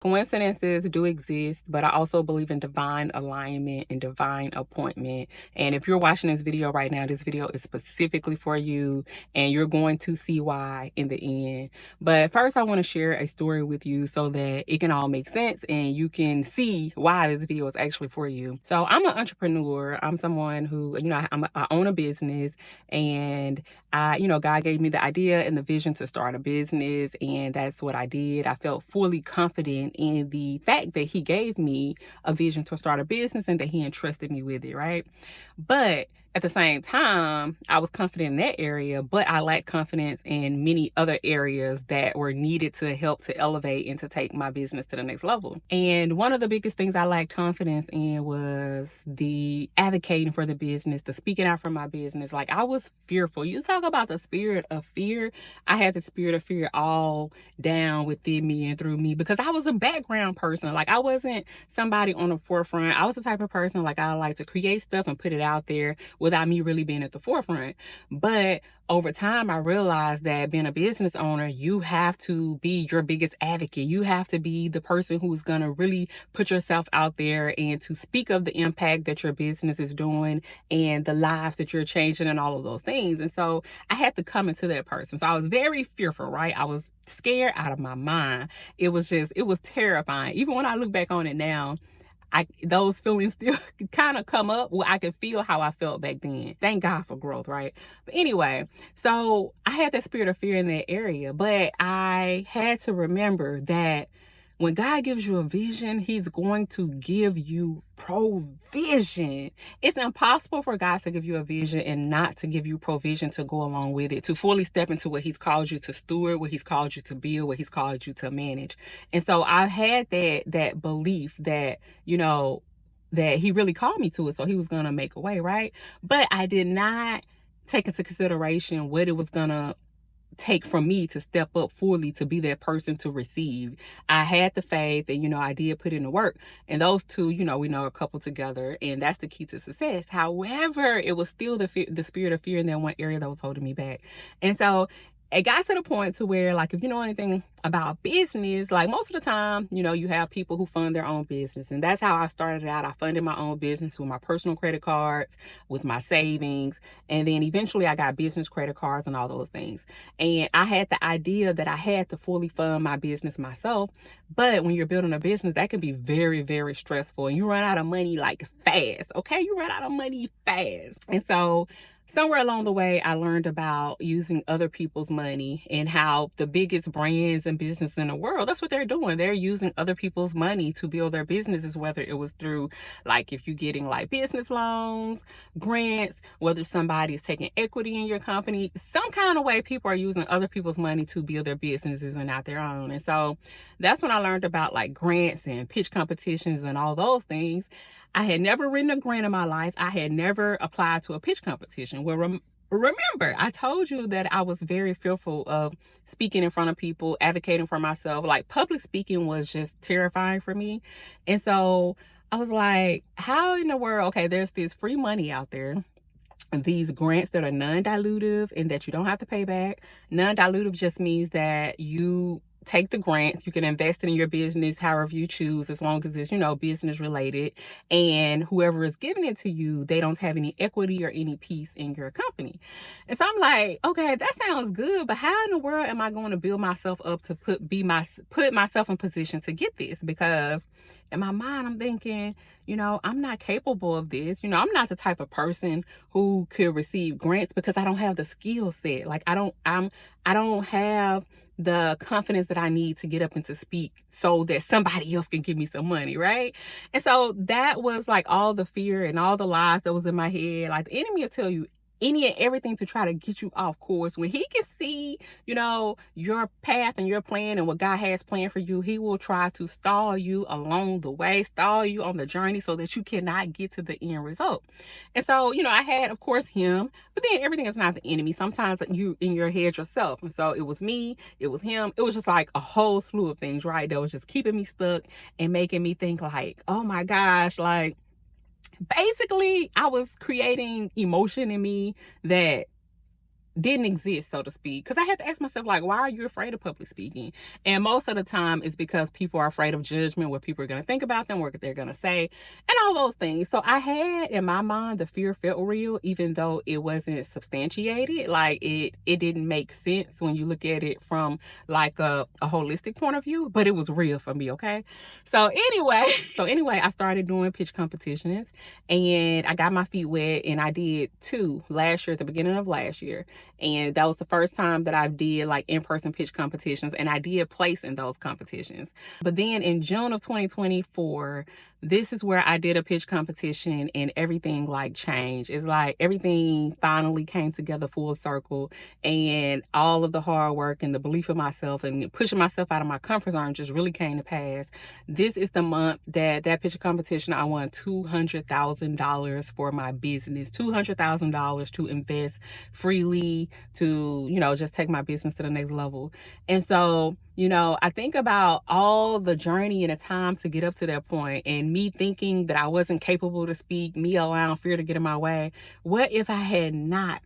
Coincidences do exist, but I also believe in divine alignment and divine appointment. And if you're watching this video right now, this video is specifically for you, and you're going to see why in the end. But first, I want to share a story with you so that it can all make sense and you can see why this video is actually for you. So I'm an entrepreneur. I'm someone who, I own a business, and God gave me the idea and the vision to start a business, and that's what I did. I felt fully confident in the fact that He gave me a vision to start a business and that He entrusted me with it, right? But at the same time, I was confident in that area, but I lacked confidence in many other areas that were needed to help to elevate and to take my business to the next level. And one of the biggest things I lacked confidence in was the advocating for the business, the speaking out for my business. Like, I was fearful. You talk about the spirit of fear. I had the spirit of fear all down within me and through me because I was a background person. Like, I wasn't somebody on the forefront. I was the type of person, like, I like to create stuff and put it out there without me really being at the forefront. But over time, I realized that being a business owner, you have to be your biggest advocate. You have to be the person who's going to really put yourself out there and to speak of the impact that your business is doing and the lives that you're changing and all of those things. And so I had to come into that person. So I was very fearful, right? I was scared out of my mind. It was terrifying. Even when I look back on it now, those feelings still kind of come up. Well, I can feel how I felt back then. Thank God for growth, right? But anyway, so I had that spirit of fear in that area, but I had to remember that when God gives you a vision, He's going to give you provision. It's impossible for God to give you a vision and not to give you provision to go along with it, to fully step into what He's called you to steward, what He's called you to build, what He's called you to manage. And so I had that belief that, that He really called me to it. So He was going to make a way, right? But I did not take into consideration what it was going to take from me to step up fully to be that person to receive. I had the faith and, I did put in the work, and those two, we know, are coupled together, and that's the key to success. However, it was still the spirit of fear in that one area that was holding me back. And so it got to the point to where, like, if you know anything about business, like, most of the time, you have people who fund their own business. And that's how I started out. I funded my own business with my personal credit cards, with my savings. And then eventually I got business credit cards and all those things. And I had the idea that I had to fully fund my business myself. But when you're building a business, that can be very, very stressful. And you run out of money like fast. Okay. You run out of money fast. And so somewhere along the way, I learned about using other people's money and how the biggest brands and business in the world, that's what they're doing. They're using other people's money to build their businesses, whether it was through, like, if you're getting like business loans, grants, whether somebody is taking equity in your company, some kind of way people are using other people's money to build their businesses and not their own. And so that's when I learned about like grants and pitch competitions and all those things. I had never written a grant in my life. I had never applied to a pitch competition. Well, remember, I told you that I was very fearful of speaking in front of people, advocating for myself. Like, public speaking was just terrifying for me. And so I was like, how in the world? Okay, there's this free money out there, these grants that are non-dilutive and that you don't have to pay back. Non-dilutive just means that you take the grants, you can invest it in your business however you choose, as long as it's, business related. And whoever is giving it to you, they don't have any equity or any piece in your company. And so I'm like, okay, that sounds good, but how in the world am I going to build myself up to put myself in position to get this? Because in my mind, I'm thinking, I'm not capable of this. I'm not the type of person who could receive grants because I don't have the skill set. Like, I don't have the confidence that I need to get up and to speak so that somebody else can give me some money, right? And so that was like all the fear and all the lies that was in my head. Like, the enemy will tell you any and everything to try to get you off course. When he can see, your path and your plan and what God has planned for you, he will try to stall you along the way, stall you on the journey so that you cannot get to the end result. And so, I had, of course, him, but then everything is not the enemy. Sometimes you in your head yourself. And so it was me, it was him. It was just like a whole slew of things, right? That was just keeping me stuck and making me think like, oh my gosh, like, basically, I was creating emotion in me that didn't exist, so to speak. Because I had to ask myself, like, why are you afraid of public speaking? And most of the time it's because people are afraid of judgment, what people are going to think about them, what they're going to say, and all those things. So I had, in my mind, the fear felt real, even though it wasn't substantiated. Like, it didn't make sense when you look at it from like a holistic point of view, but it was real for me. Okay. So anyway, I started doing pitch competitions, and I got my feet wet, and I did 2 last year, at the beginning of last year. And that was the first time that I did like in-person pitch competitions, and I did place in those competitions. But then in June of 2024, this is where I did a pitch competition, and everything like changed. It's like everything finally came together full circle, and all of the hard work and the belief in myself and pushing myself out of my comfort zone just really came to pass. This is the month that pitch competition, I won $200,000 for my business, $200,000 to invest freely, to, just take my business to the next level. And so, I think about all the journey and the time to get up to that point, and me thinking that I wasn't capable to speak, me allowing fear to get in my way. What if I had not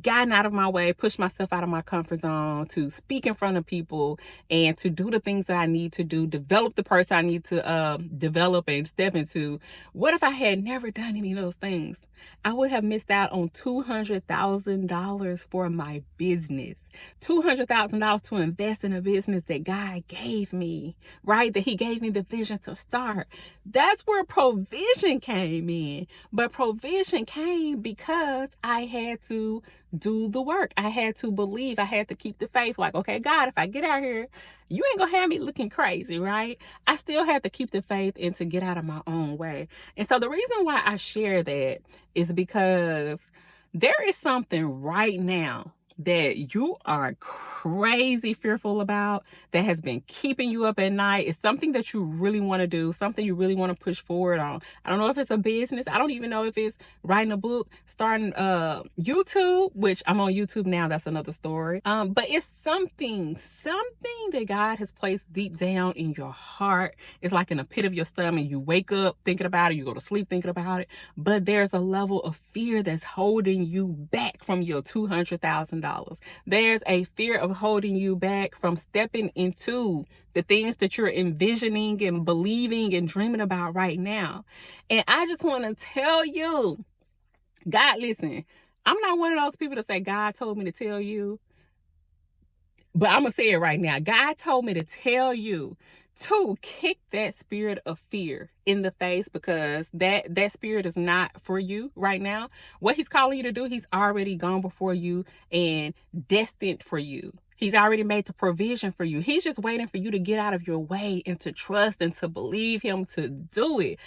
gotten out of my way, pushed myself out of my comfort zone to speak in front of people and to do the things that I need to do, develop the person I need to develop and step into? What if I had never done any of those things? I would have missed out on $200,000 for my business, $200,000 to invest in a business that God gave me, right? That He gave me the vision to start. That's where provision came in. But provision came because I had to do the work. I had to believe. I had to keep the faith. Like, okay, God, if I get out here, you ain't gonna have me looking crazy, right? I still had to keep the faith and to get out of my own way. And so the reason why I share that is because there is something right now that you are crazy fearful about, that has been keeping you up at night. It's something that you really want to do, something you really want to push forward on. I don't know if it's a business. I don't even know if it's writing a book, starting YouTube, which I'm on YouTube now. That's another story. But it's something that God has placed deep down in your heart. It's like in a pit of your stomach. You wake up thinking about it. You go to sleep thinking about it. But there's a level of fear that's holding you back from your $200,000. There's a fear of holding you back from stepping into the things that you're envisioning and believing and dreaming about right now. And I just want to tell you, God, listen, I'm not one of those people to say, God told me to tell you, but I'm going to say it right now. God told me to tell you to kick that spirit of fear in the face, because that spirit is not for you right now. What He's calling you to do, He's already gone before you and destined for you. He's already made the provision for you. He's just waiting for you to get out of your way and to trust and to believe Him to do it.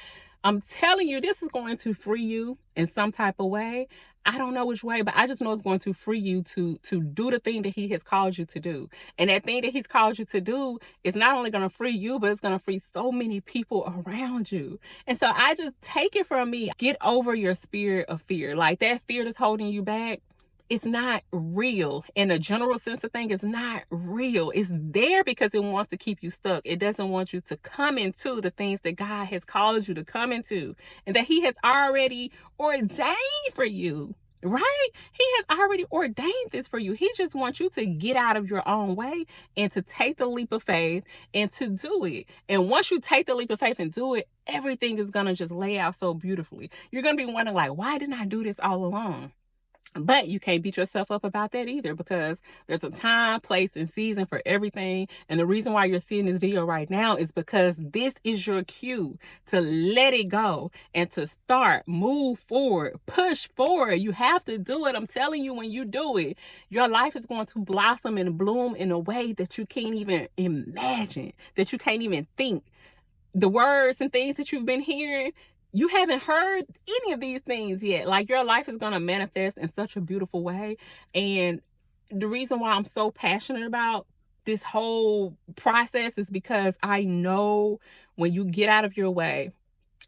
I'm telling you, this is going to free you in some type of way. I don't know which way, but I just know it's going to free you to do the thing that He has called you to do. And that thing that He's called you to do is not only going to free you, but it's going to free so many people around you. And so I just take it from me. Get over your spirit of fear. Like, that fear that's holding you back, it's not real. In a general sense of thing, it's not real. It's there because it wants to keep you stuck. It doesn't want you to come into the things that God has called you to come into and that He has already ordained for you, right? He has already ordained this for you. He just wants you to get out of your own way and to take the leap of faith and to do it. And once you take the leap of faith and do it, everything is going to just lay out so beautifully. You're going to be wondering, like, why didn't I do this all along? But you can't beat yourself up about that either, because there's a time, place, and season for everything. And the reason why you're seeing this video right now is because this is your cue to let it go and to start, move forward, push forward. You have to do it. I'm telling you, when you do it, your life is going to blossom and bloom in a way that you can't even imagine, that you can't even think. The words and things that you've been hearing, you haven't heard any of these things yet. Like, your life is going to manifest in such a beautiful way. And the reason why I'm so passionate about this whole process is because I know when you get out of your way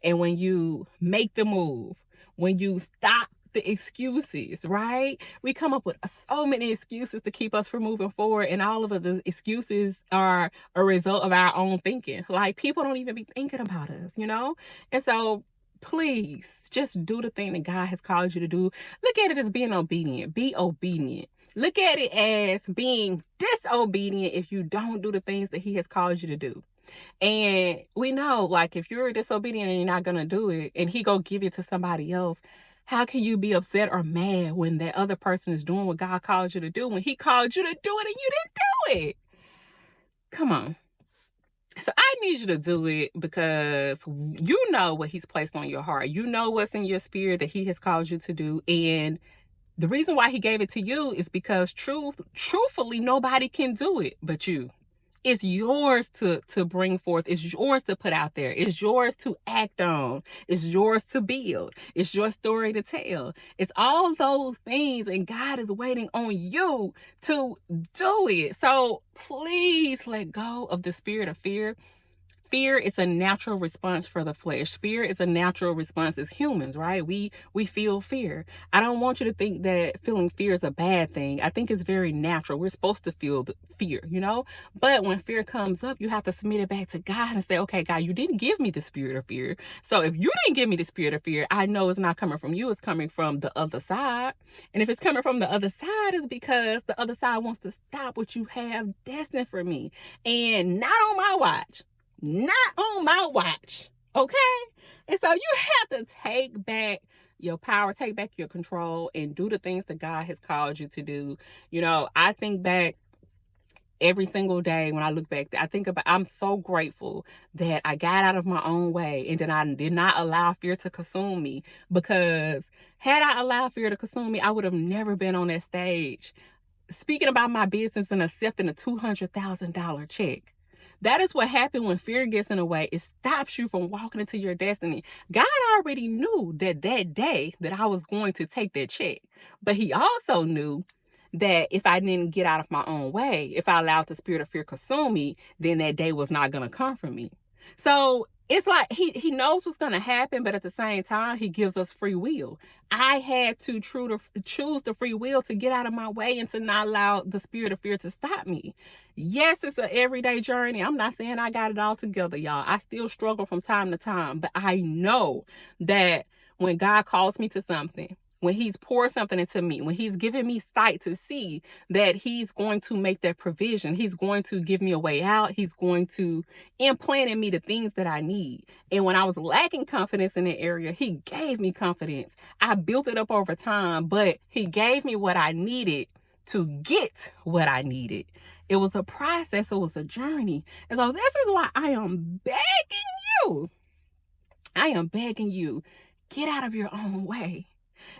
and when you make the move, when you stop the excuses, right? We come up with so many excuses to keep us from moving forward, and all of the excuses are a result of our own thinking. Like, people don't even be thinking about us, And so please just do the thing that God has called you to do. Look at it as being obedient. Be obedient. Look at it as being disobedient if you don't do the things that he has called you to do. And we know, like, if you're disobedient and you're not going to do it and he go give it to somebody else, how can you be upset or mad when that other person is doing what God called you to do, when he called you to do it and you didn't do it? Come on. So I need you to do it because you know what he's placed on your heart. You know what's in your spirit that he has called you to do. And the reason why he gave it to you is because truthfully, nobody can do it but you. It's yours to bring forth. It's yours to put out there. It's yours to act on. It's yours to build. It's your story to tell. It's all those things, and God is waiting on you to do it. So please let go of the spirit of fear. Fear is a natural response for the flesh. Fear is a natural response as humans, right? We feel fear. I don't want you to think that feeling fear is a bad thing. I think it's very natural. We're supposed to feel the fear, you know? But when fear comes up, you have to submit it back to God and say, okay, God, you didn't give me the spirit of fear. So if you didn't give me the spirit of fear, I know it's not coming from you. It's coming from the other side. And if it's coming from the other side, it's because the other side wants to stop what you have destined for me. And not on my watch. Not on my watch, okay? And so you have to take back your power, take back your control, and do the things that God has called you to do. You know, I think back every single day when I look back, I think about, I'm so grateful that I got out of my own way and that I did not allow fear to consume me, because had I allowed fear to consume me, I would have never been on that stage speaking about my business and accepting a $200,000 check. That is what happened when fear gets in the way. It stops you from walking into your destiny. God already knew that day that I was going to take that check. But he also knew that if I didn't get out of my own way, if I allowed the spirit of fear consume me, then that day was not going to come for me. So it's like he knows what's going to happen, but at the same time, he gives us free will. I had to choose the free will to get out of my way and to not allow the spirit of fear to stop me. Yes, it's an everyday journey. I'm not saying I got it all together, y'all. I still struggle from time to time, but I know that when God calls me to something, when he's poured something into me, when he's given me sight to see that he's going to make that provision, he's going to give me a way out, he's going to implant in me the things that I need. And when I was lacking confidence in the area, he gave me confidence. I built it up over time, but he gave me what I needed to get what I needed. It was a process, it was a journey. And so this is why I am begging you, get out of your own way.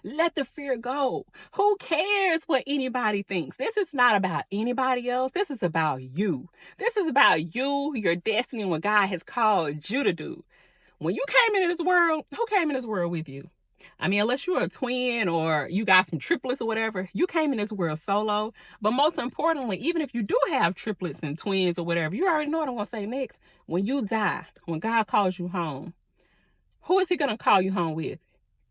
Let the fear go. Who cares what anybody thinks? This is not about anybody else. This is about you. This is about you, your destiny, and what God has called you to do. When you came into this world, who came in this world with you? I mean, unless you're a twin or you got some triplets or whatever, you came in this world solo. But most importantly, even if you do have triplets and twins or whatever, you already know what I'm going to say next. When you die, when God calls you home, who is he going to call you home with?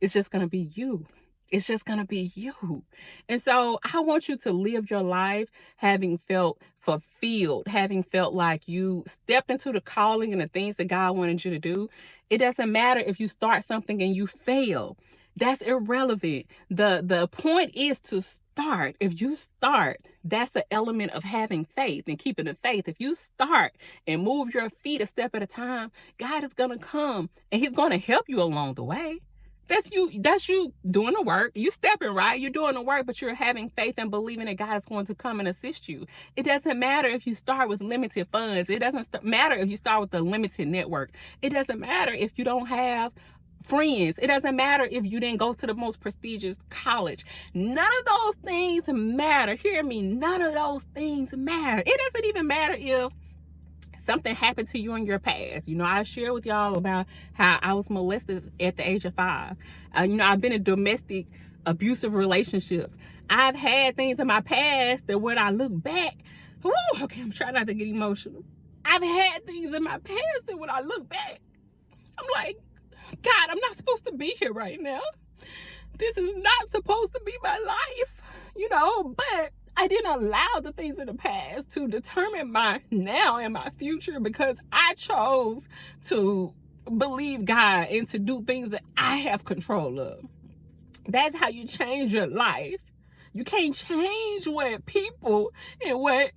It's just going to be you. It's just going to be you. And so I want you to live your life having felt fulfilled, having felt like you stepped into the calling and the things that God wanted you to do. It doesn't matter if you start something and you fail. That's irrelevant. The point is to start. If you start, that's an element of having faith and keeping the faith. If you start and move your feet a step at a time, God is going to come and he's going to help you along the way. That's you doing the work. You stepping, right? You're doing the work, but you're having faith and believing that God is going to come and assist you. It doesn't matter if you start with limited funds. It doesn't matter if you start with a limited network. It doesn't matter if you don't have friends. It doesn't matter if you didn't go to the most prestigious college. None of those things matter. Hear me. None of those things matter. It doesn't even matter if something happened to you in your past. You know, I shared with y'all about how I was molested at the age of 5. You know, I've been in domestic abusive relationships. I've had things in my past that when I look back, okay, I'm trying not to get emotional. I've had things in my past that when I look back, I'm like, God, I'm not supposed to be here right now. This is not supposed to be my life, you know, but I didn't allow the things in the past to determine my now and my future, because I chose to believe God and to do things that I have control of. That's how you change your life. You can't change what people and what,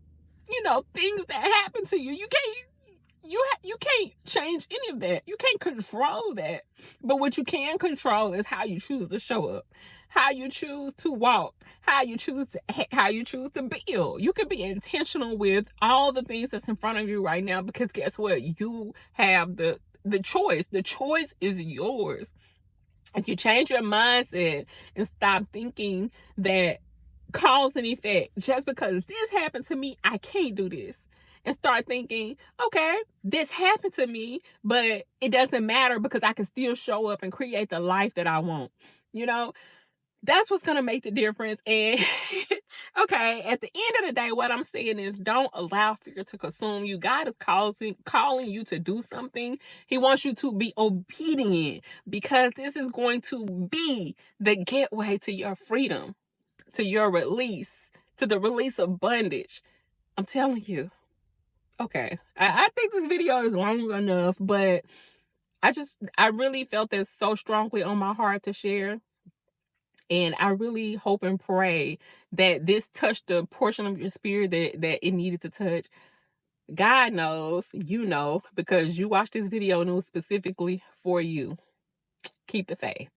things that happen to you. You can't change any of that. You can't control that. But what you can control is how you choose to show up, how you choose to walk, how you choose to build. You can be intentional with all the things that's in front of you right now, because guess what? You have the choice. The choice is yours. If you change your mindset and stop thinking that cause and effect, just because this happened to me, I can't do this, and start thinking, okay, this happened to me, but it doesn't matter because I can still show up and create the life that I want. That's what's going to make the difference. And okay, at the end of the day, what I'm saying is, don't allow fear to consume you. God is calling you to do something. He wants you to be obedient, because this is going to be the gateway to your freedom, to your release, to the release of bondage. I'm telling you. Okay, I think this video is long enough, but I really felt this so strongly on my heart to share. And I really hope and pray that this touched the portion of your spirit that it needed to touch. God knows, because you watched this video and it was specifically for you. Keep the faith.